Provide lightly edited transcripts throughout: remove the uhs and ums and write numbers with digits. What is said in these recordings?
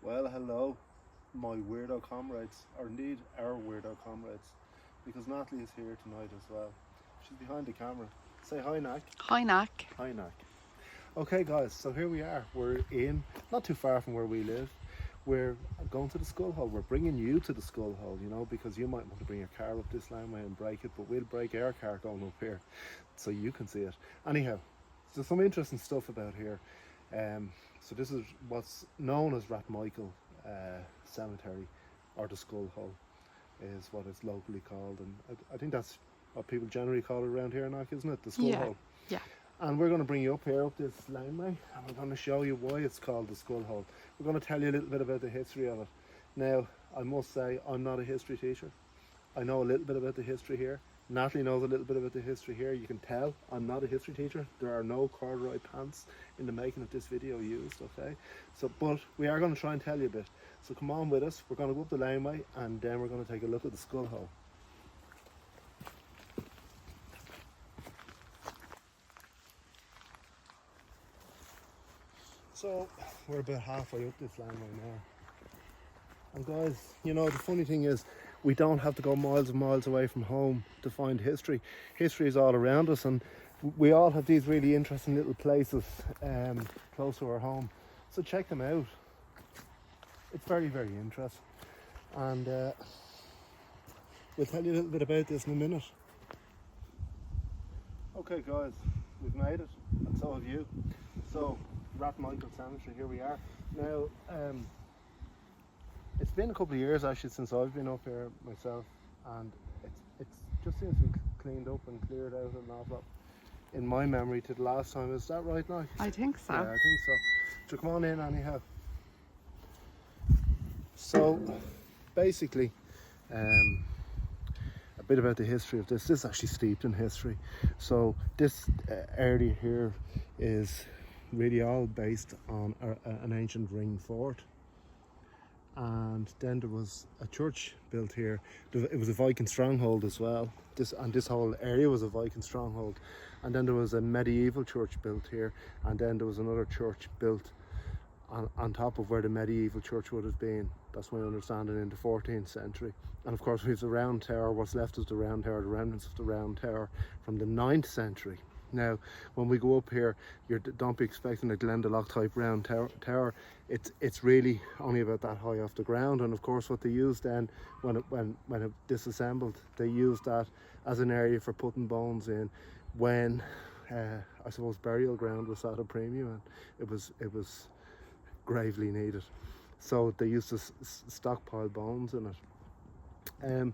Well, hello, my weirdo comrades, or indeed our weirdo comrades, because Natalie is here tonight as well. She's behind the camera. Say hi, Nak. Hi, Nak. Hi, Nak. Okay, guys, so here we are. We're in, not too far from where we live. We're going to the Skull Hole. We're bringing you to the Skull Hole, you know, because you might want to bring your car up this laneway and break it, but we'll break our car going up here so you can see it. Anyhow, there's some interesting stuff about here. So this is what's known as Rathmichael Cemetery, or the Skull Hole is what it's locally called, and I think that's what people generally call it around here, Knock, isn't it? The Skull Hole. Yeah. And we're going to bring you up here, up this laneway, and we're going to show you why it's called the Skull Hole. We're going to tell you a little bit about the history of it. Now, I must say, I'm not a history teacher. I know a little bit about the history here. Natalie knows a little bit about the history here. You can tell I'm not a history teacher. There are no corduroy pants in the making of this video used, okay? So, but we are going to try and tell you a bit. So come on with us. We're going to go up the laneway and then we're going to take a look at the Skull Hole. So we're about halfway up this laneway now. And guys, you know, the funny thing is, we don't have to go miles and miles away from home to find history. History is all around us, and we all have these really interesting little places close to our home. So check them out. It's very, very interesting. And we'll tell you a little bit about this in a minute. Okay guys, we've made it, and so have you. So, Rathmichael Cemetery, here we are. Now, it's been a couple of years actually since I've been up here myself, and it's just seems to be cleaned up and cleared out an awful lot in my memory to the last time. Is that right now? I think so. Yeah, I think so. So come on in anyhow. So basically, a bit about the history of this. This is actually steeped in history. So this area here is really all based on an ancient ring fort. And then there was a church built here. It was a Viking stronghold as well. This whole area was a Viking stronghold. And then there was a medieval church built here, and then there was another church built on top of where the medieval church would have been. That's my understanding, in the 14th century. And of course we have the round tower, what's left is the round tower, the remnants of the round tower from the 9th century. Now, when we go up here, don't be expecting a Glendalough type round tower. It's really only about that high off the ground. And of course, what they used then, when it disassembled, they used that as an area for putting bones in when I suppose burial ground was at a premium, and it was gravely needed. So they used to stockpile bones in it.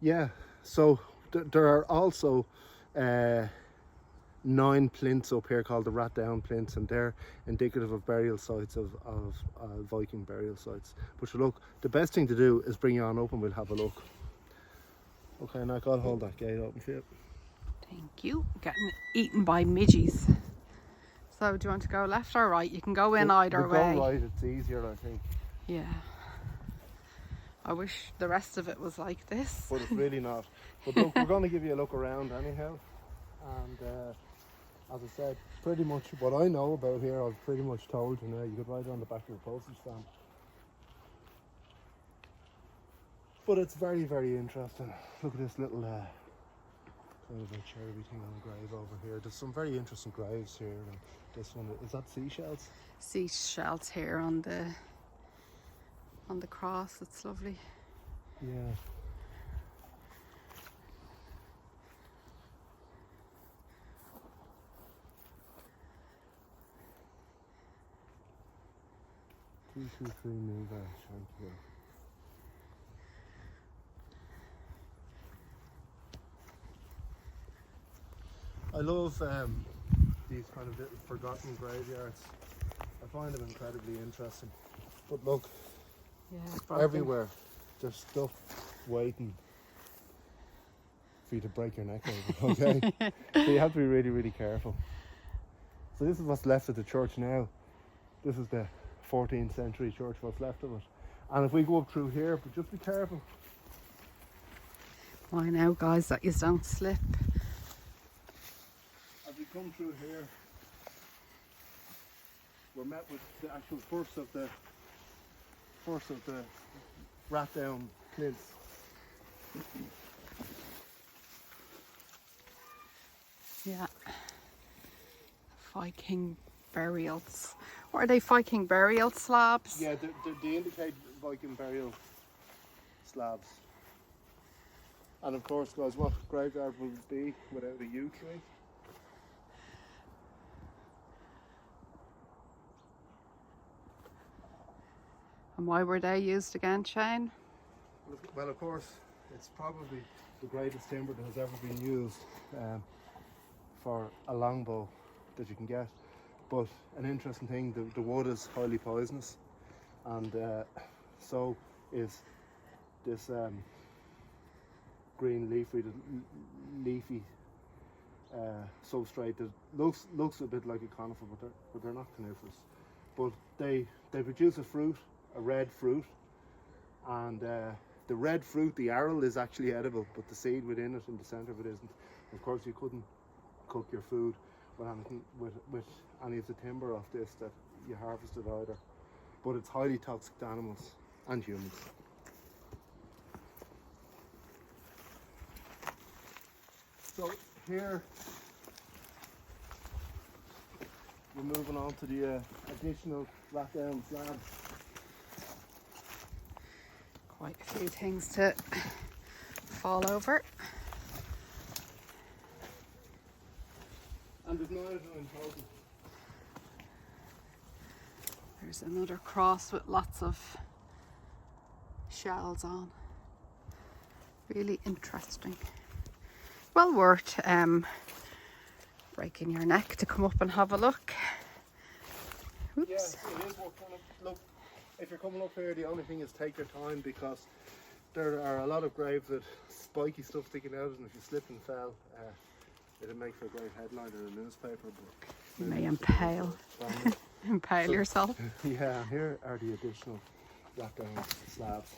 Yeah. So there are also 9 plinths up here called the Rat Down plinths, and they're indicative of burial sites of Viking burial sites. But look, the best thing to do is bring you on up and we'll have a look. Okay, now I'll hold that gate open for you. Thank you. Getting eaten by midges. So do you want to go left or right? You can go in either way. Go right, it's easier, I think. Yeah. I wish the rest of it was like this. But it's really not. But look, we're going to give you a look around anyhow. And as I said, pretty much what I know about here, I've pretty much told you now. You could write it on the back of your postage stamp. But it's very, very interesting. Look at this little kind of a cherry thing on a grave over here. There's some very interesting graves here. And this one, is that seashells? Seashells here on the cross. It's lovely. Yeah. I love these kind of little forgotten graveyards. I find them incredibly interesting. But look, yeah, everywhere there's stuff waiting for you to break your neck over, okay? So you have to be really, really careful. So this is what's left of the church now. This is the 14th century church, what's left of it. And if we go up through here, but just be careful. Why now, guys, that you don't slip. As we come through here, we're met with the actual first of the first of the Rathdown plinths. Yeah. Viking burials. What are they, Viking burial slabs? Yeah, they indicate Viking burial slabs. And of course, guys, what graveyard would it be without a yew tree? And why were they used again, Shane? Well, of course, it's probably the greatest timber that has ever been used for a longbow that you can get. But an interesting thing, the wood is highly poisonous, and so is this green leafy substrate that looks a bit like a conifer, but they're not coniferous. But they produce a red fruit, and the red fruit, the aril, is actually edible, but the seed within it in the centre of it isn't. Of course, you couldn't cook your food with anything with any of the timber of this that you harvested either. But it's highly toxic to animals and humans. So here we're moving on to the additional Rathdown slabs. Quite a few things to fall over. And there's 9 of them in total. There's another cross with lots of shells on. Really interesting. Well worth breaking your neck to come up and have a look. Oops. Yeah, it is worth kind of look. If you're coming up here, the only thing is take your time, because there are a lot of graves with spiky stuff sticking out, and if you slip and fell, it'd make for a great headline in a newspaper. But You may impale yourself. Yeah, here are the additional Rathdown slabs.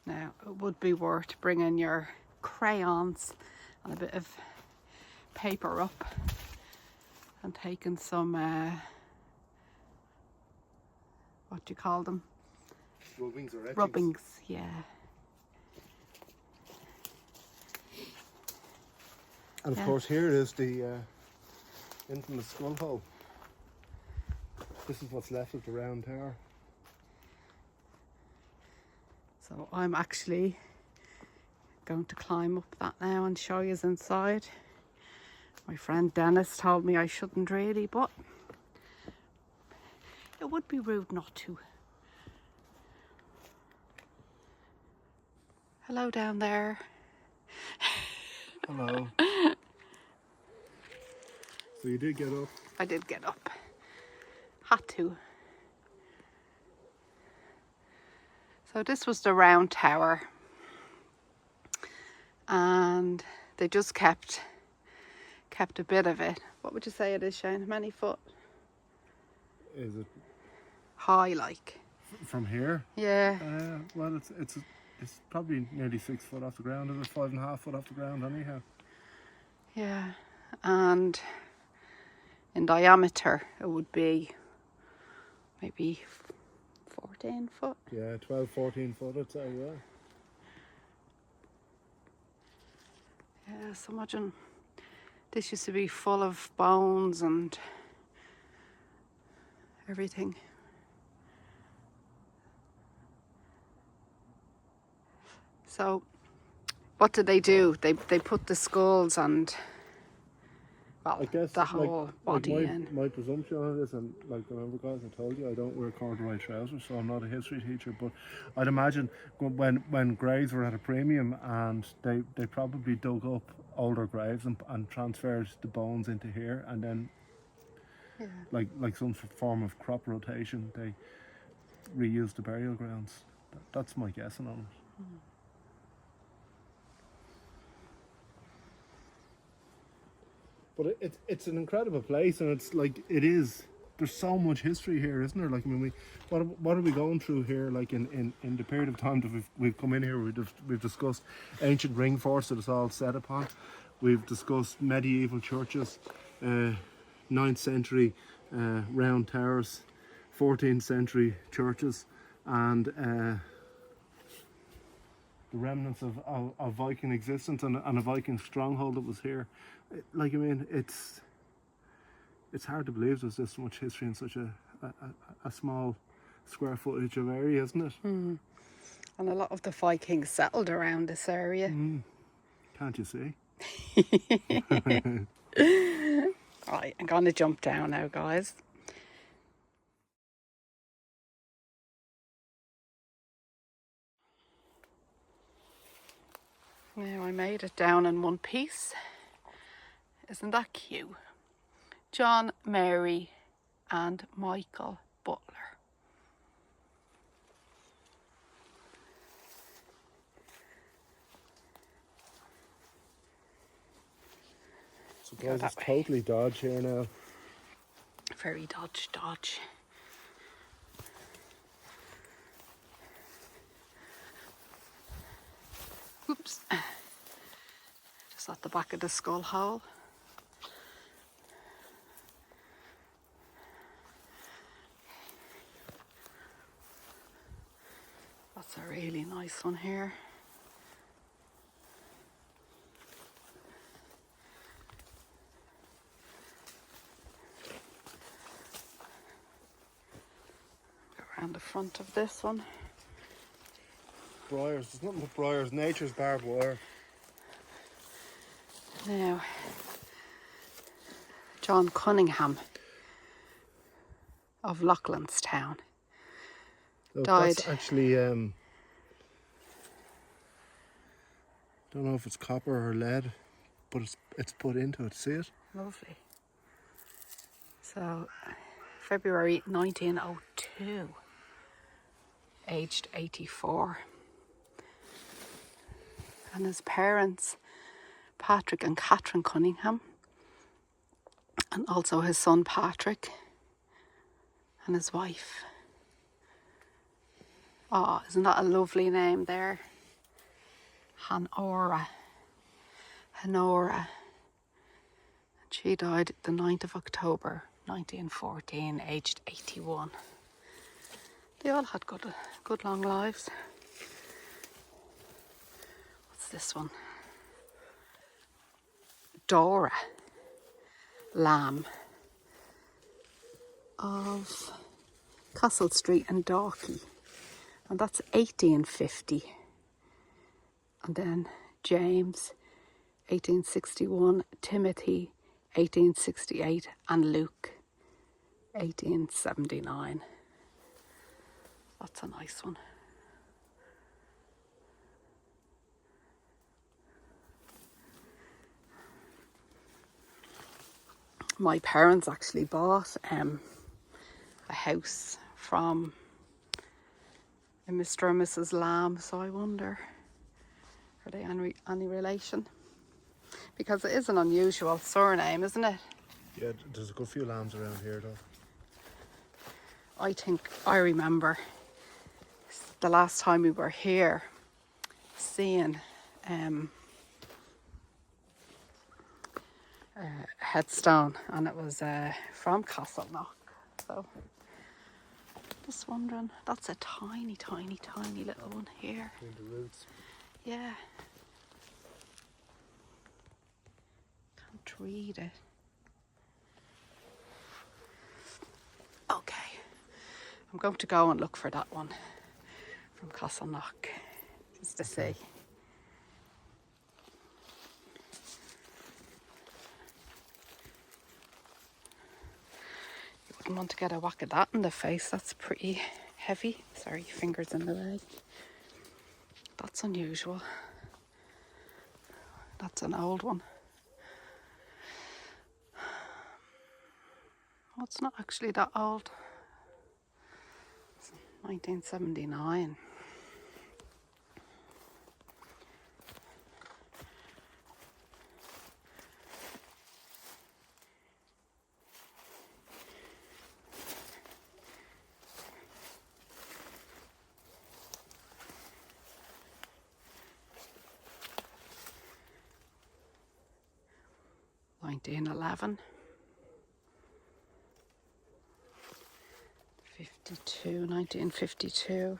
Now, it would be worth bringing your crayons and a bit of paper up and taking some, what do you call them? Rubbings or etchings. Rubbings, yeah. And of course, here is the infamous skull hole. This is what's left of the round tower. So I'm actually going to climb up that now and show you inside. My friend Dennis told me I shouldn't really, but it would be rude not to. Hello down there. Hello. So you did get up? I did get up. Had to. So this was the round tower, and they just kept a bit of it. What would you say it is, Shane? How many foot? Is it High, like? from here? Yeah. Well, it's probably nearly 6 foot off the ground. Is it 5.5 foot off the ground anyhow? Yeah, and in diameter it would be maybe 14 foot. Yeah, 12, 14 foot, I'd say, yeah. Yeah, so imagine this used to be full of bones and everything. So what did they do? They put the skulls and, well, I guess the whole body in. my presumption on this, and like remember guys, I told you I don't wear corduroy trousers, so I'm not a history teacher, but I'd imagine when graves were at a premium, and they probably dug up older graves and transferred the bones into here, and then like some form of crop rotation, they reused the burial grounds. That's my guessing on it. But it's an incredible place, and it's like there's so much history here, isn't there? Like, I mean, what are we going through here? Like in the period of time that we've come in here, we've discussed ancient ring forts that it's all set upon. We've discussed medieval churches, 9th century round towers, 14th century churches, and the remnants of Viking existence and a Viking stronghold that was here. Like, I mean, it's hard to believe there's this much history in such a small square footage of area, isn't it? And a lot of the Vikings settled around this area. Can't you see? Right, I'm going to jump down now, guys. Now I made it down in one piece. Isn't that cute? John, Mary and Michael Butler. So guys, it's totally dodge here now. Very dodge. Oops. Just at the back of the skull hole. That's a really nice one here. Around the front of this one. Briars, there's nothing but briars. Nature's barbed wire. Now, John Cunningham of Loughlinstown died. That's actually, don't know if it's copper or lead, but it's put into it. See it? Lovely. So, February 1902, aged 84. And his parents, Patrick and Catherine Cunningham, and also his son Patrick and his wife. Oh, isn't that a lovely name there? Honora. She died the 9th of October 1914, aged 81. They all had good long lives. What's this one? Dora Lamb of Castle Street in Dalkey, and that's 1850. And then James 1861, Timothy 1868 and Luke 1879. That's a nice one. My parents actually bought a house from a Mr. and Mrs. Lamb, so I wonder, are they any relation? Because it is an unusual surname, isn't it? Yeah, there's a good few lambs around here though. I think I remember the last time we were here seeing headstone, and it was from Castleknock. So just wondering, that's a tiny little one here. In the roots. Yeah. Can't read it. Okay. I'm going to go and look for that one from Castleknock, just to see. You wouldn't want to get a whack of that in the face. That's pretty heavy. Sorry, fingers in the way. That's unusual. That's an old one. Oh, it's not actually that old. It's 1979. '11. 1952.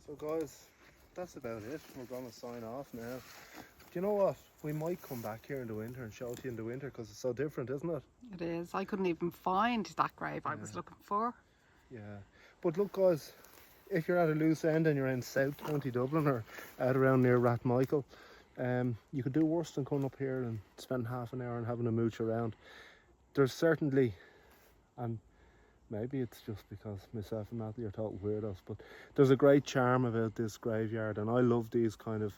So guys, that's about it. We're going to sign off now. Do you know what? We might come back here in the winter and show it to you in the winter because it's so different, isn't it? It is. I couldn't even find that grave I was looking for. Yeah. But look guys, if you're at a loose end and you're in South County Dublin or out around near Rathmichael, you could do worse than coming up here and spend half an hour and having a mooch around. There's certainly, and maybe it's just because myself and Matthew are total weirdos, but there's a great charm about this graveyard, and I love these kind of,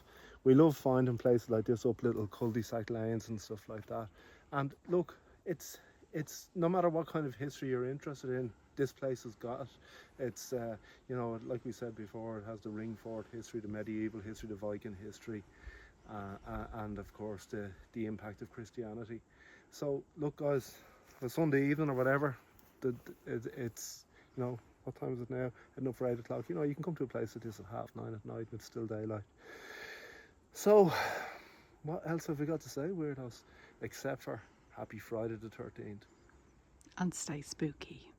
we love finding places like this up little cul-de-sac lanes and stuff like that. And look, it's no matter what kind of history you're interested in, this place has got it. It's you know, like we said before, it has the ring fort history, the medieval history, the Viking history, and of course the impact of Christianity. So look guys, a Sunday evening or whatever, it's, you know, what time is it now? Heading up for 8 o'clock. You know, you can come to a place like this at 9:30 at night and it's still daylight. So what else have we got to say, weirdos, except for happy Friday the 13th. And stay spooky.